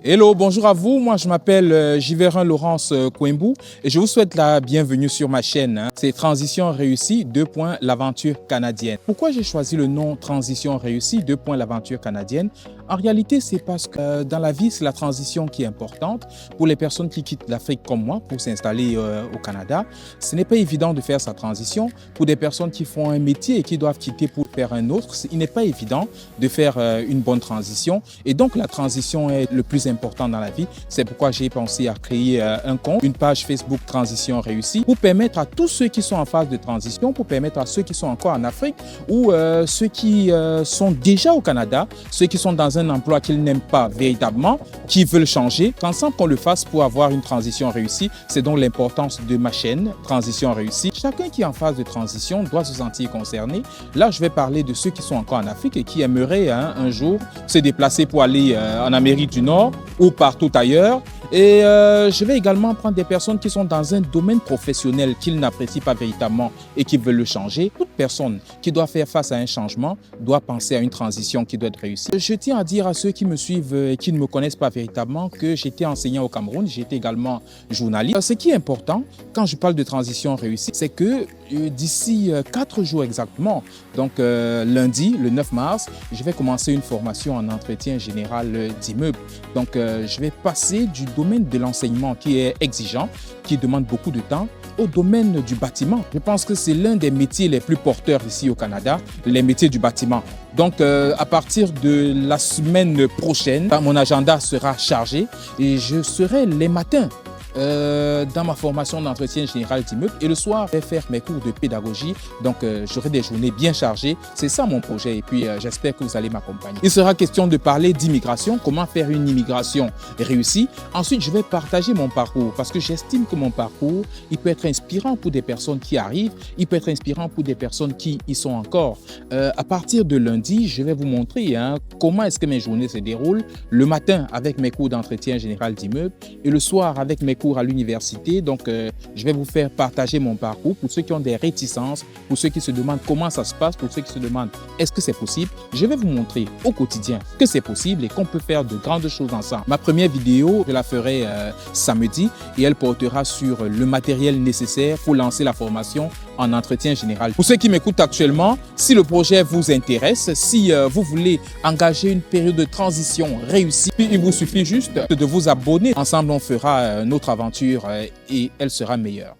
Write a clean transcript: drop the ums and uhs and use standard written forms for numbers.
Hello, bonjour à vous. Moi, je m'appelle Jiverin Laurence Kouembou et je vous souhaite la bienvenue sur ma chaîne. C'est Transition réussie, l'aventure canadienne. Pourquoi j'ai choisi le nom Transition réussie, l'aventure canadienne? En réalité, c'est parce que dans la vie, c'est la transition qui est importante. Pour les personnes qui quittent l'Afrique comme moi pour s'installer au Canada, ce n'est pas évident de faire sa transition. Pour des personnes qui font un métier et qui doivent quitter pour faire un autre, il n'est pas évident de faire une bonne transition. Et donc, la transition est le plus important dans la vie. C'est pourquoi j'ai pensé à créer un compte, une page Facebook Transition réussie pour permettre à tous ceux qui sont en phase de transition, pour permettre à ceux qui sont encore en Afrique ou ceux qui sont déjà au Canada, ceux qui sont dans un emploi qu'ils n'aiment pas véritablement, qui veulent changer, qu'ensemble qu'on le fasse pour avoir une transition réussie. C'est donc l'importance de ma chaîne Transition réussie. Chacun qui est en phase de transition doit se sentir concerné. Là, je vais parler de ceux qui sont encore en Afrique et qui aimeraient un jour se déplacer pour aller en Amérique du Nord ou partout ailleurs. Et je vais également prendre des personnes qui sont dans un domaine professionnel qu'ils n'apprécient pas véritablement et qui veulent le changer. Toute personne qui doit faire face à un changement doit penser à une transition qui doit être réussie. Je tiens à dire à ceux qui me suivent et qui ne me connaissent pas véritablement que j'étais enseignant au Cameroun, j'étais également journaliste. Ce qui est important quand je parle de transition réussie, c'est que d'ici 4 jours exactement, donc lundi, le 9 mars, je vais commencer une formation en entretien général d'immeubles. Donc je vais passer du domaine de l'enseignement qui est exigeant, qui demande beaucoup de temps, au domaine du bâtiment. Je pense que c'est l'un des métiers les plus porteurs ici au Canada, les métiers du bâtiment. Donc, à partir de la semaine prochaine, mon agenda sera chargé et je serai les matins dans ma formation d'entretien général d'immeuble et le soir, je vais faire mes cours de pédagogie. Donc, j'aurai des journées bien chargées. C'est ça mon projet et puis j'espère que vous allez m'accompagner. Il sera question de parler d'immigration, comment faire une immigration réussie. Ensuite, je vais partager mon parcours parce que j'estime que mon parcours, il peut être inspirant pour des personnes qui arrivent, il peut être inspirant pour des personnes qui y sont encore. À partir de lundi, je vais vous montrer comment est-ce que mes journées se déroulent. Le matin avec mes cours d'entretien général d'immeuble et le soir avec mes cours à l'université. Donc, je vais vous faire partager mon parcours pour ceux qui ont des réticences, pour ceux qui se demandent comment ça se passe, pour ceux qui se demandent est-ce que c'est possible. Je vais vous montrer au quotidien que c'est possible et qu'on peut faire de grandes choses ensemble. Ma première vidéo, je la ferai samedi et elle portera sur le matériel nécessaire pour lancer la formation en entretien général. Pour ceux qui m'écoutent actuellement, si le projet vous intéresse, si vous voulez engager une période de transition réussie, il vous suffit juste de vous abonner. Ensemble, on fera notre aventure et elle sera meilleure.